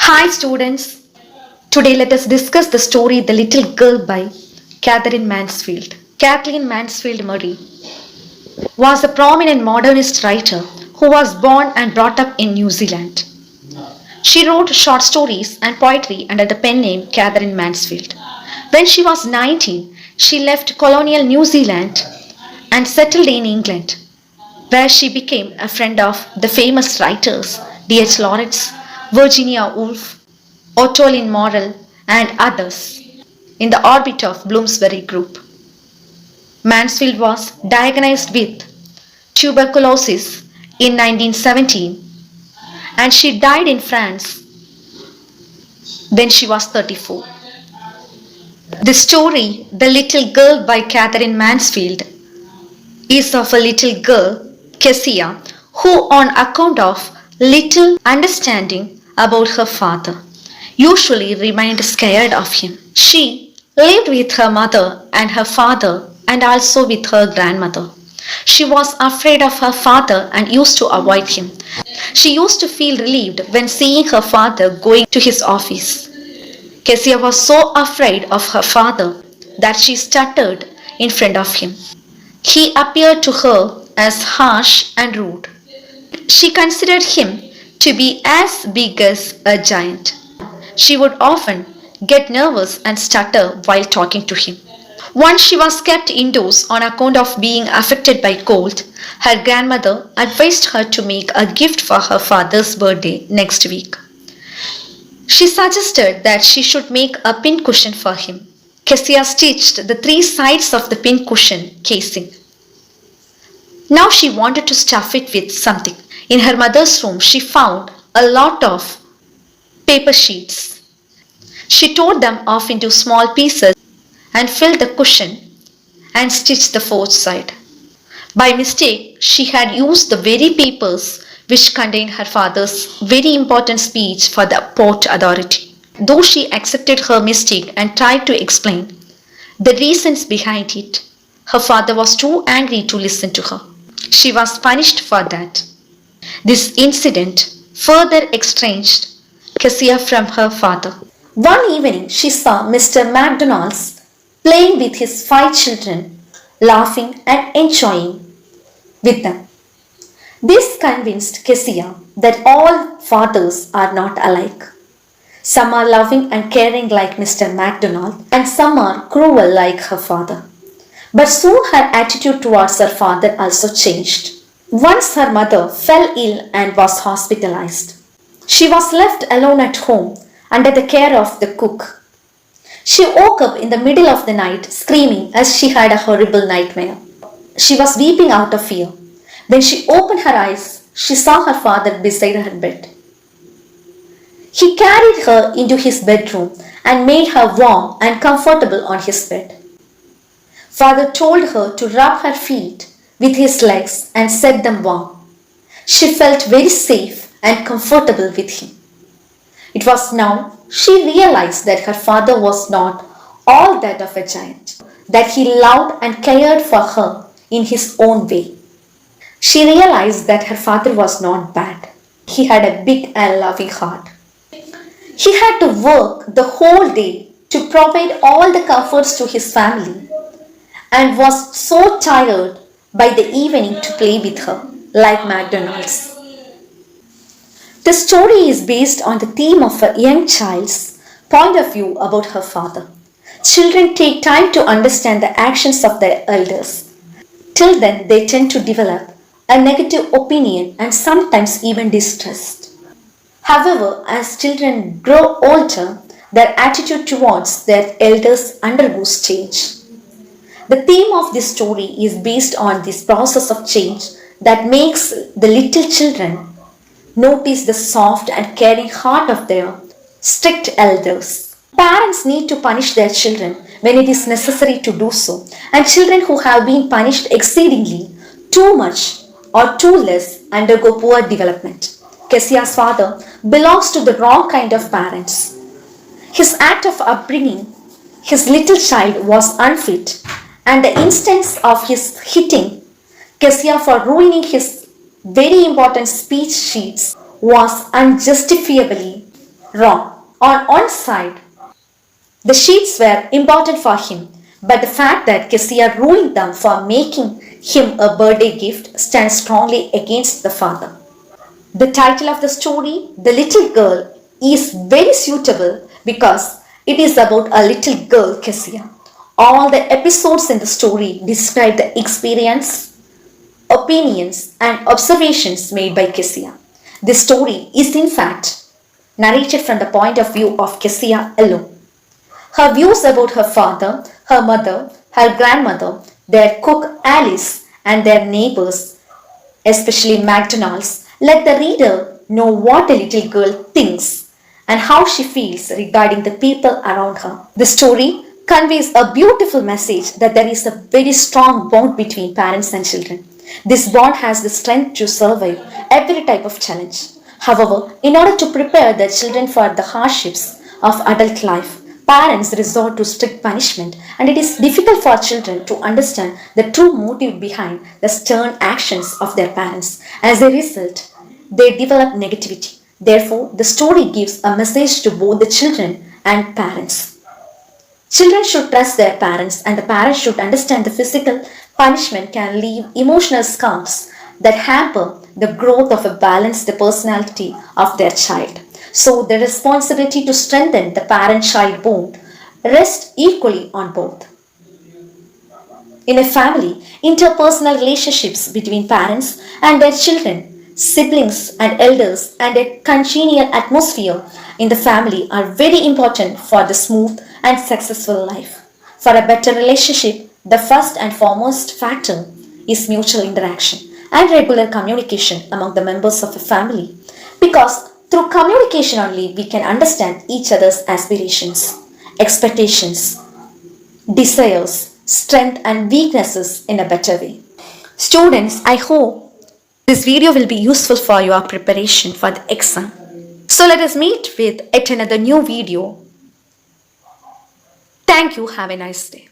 Hi students, today let us discuss the story The Little Girl by Katherine Mansfield. Kathleen Mansfield Murray was a prominent modernist writer who was born and brought up in New Zealand. She wrote short stories and poetry under the pen name Katherine Mansfield. When she was 19, she left colonial New Zealand and settled in England, where she became a friend of the famous writers D.H. Lawrence, Virginia Woolf, Otto Morrell, and others in the orbit of Bloomsbury Group. Mansfield was diagnosed with tuberculosis in 1917 and she died in France when she was 34. The story The Little Girl by Katherine Mansfield is of a little girl, Kezia, who on account of little understanding about her father usually remained scared of him. She lived with her mother and her father and also with her grandmother. She was afraid of her father and used to avoid him. She used to feel relieved when seeing her father going to his office. Kezia was so afraid of her father that she stuttered in front of him. He appeared to her as harsh and rude. She considered him to be as big as a giant. She would often get nervous and stutter while talking to him. Once she was kept indoors on account of being affected by cold. Her grandmother advised her to make a gift for her father's birthday next week. She suggested that she should make a pincushion for him. Kezia stitched the three sides of the pincushion casing. Now she wanted to stuff it with something. In her mother's room, she found a lot of paper sheets. She tore them off into small pieces and filled the cushion and stitched the fourth side. By mistake, she had used the very papers which contained her father's very important speech for the Port Authority. Though she accepted her mistake and tried to explain the reasons behind it, her father was too angry to listen to her. She was punished for that. This incident further estranged Kezia from her father. One evening, she saw Mr. MacDonald's playing with his 5 children, laughing and enjoying with them. This convinced Kezia that all fathers are not alike. Some are loving and caring like Mr. MacDonald, and some are cruel like her father. But soon her attitude towards her father also changed. Once her mother fell ill and was hospitalized. She was left alone at home under the care of the cook. She woke up in the middle of the night screaming as she had a horrible nightmare. She was weeping out of fear. When she opened her eyes, she saw her father beside her bed. He carried her into his bedroom and made her warm and comfortable on his bed. Father told her to rub her feet with his legs and set them warm. She felt very safe and comfortable with him. It was now she realized that her father was not all that of a giant, that he loved and cared for her in his own way. She realized that her father was not bad. He had a big and loving heart. He had to work the whole day to provide all the comforts to his family and was so tired by the evening to play with her, like McDonald's. The story is based on the theme of a young child's point of view about her father. Children take time to understand the actions of their elders. Till then, they tend to develop a negative opinion and sometimes even distrust. However, as children grow older, their attitude towards their elders undergoes change. The theme of this story is based on this process of change that makes the little children notice the soft and caring heart of their strict elders. Parents need to punish their children when it is necessary to do so, and children who have been punished exceedingly, too much or too less, undergo poor development. Kezia's father belongs to the wrong kind of parents. His act of upbringing his little child was unfit, and the instance of his hitting Kezia for ruining his very important speech sheets was unjustifiably Wrong. On one side, the sheets were important for him, but the fact that Kezia ruined them for making him a birthday gift stands strongly against the father. The title of the story, The Little Girl, is very suitable because it is about a little girl, Kezia. All the episodes in the story describe the experience, opinions, and observations made by Kezia. This story is in fact narrated from the point of view of Kezia alone. Her views about her father, her mother, her grandmother, their cook Alice, and their neighbors, especially McDonald's, let the reader know what the little girl thinks and how she feels regarding the people around her. The story conveys a beautiful message that there is a very strong bond between parents and children. This bond has the strength to survive every type of challenge. However, in order to prepare their children for the hardships of adult life, parents resort to strict punishment, and it is difficult for children to understand the true motive behind the stern actions of their parents. As a result, they develop negativity. Therefore, the story gives a message to both the children and parents. Children should trust their parents, and the parents should understand the physical punishment can leave emotional scars that hamper the growth of a balanced personality of their child. So, the responsibility to strengthen the parent child bond rests equally on both. In a family, interpersonal relationships between parents and their children, siblings and elders, and a congenial atmosphere in the family are very important for the smooth and successful life. For a better relationship, the first and foremost factor is mutual interaction and regular communication among the members of a family, because through communication only we can understand each other's aspirations, expectations, desires, strength and weaknesses in a better way. Students, I hope this video will be useful for your preparation for the exam. So let us meet with yet another new video. Thank you. Have a nice day.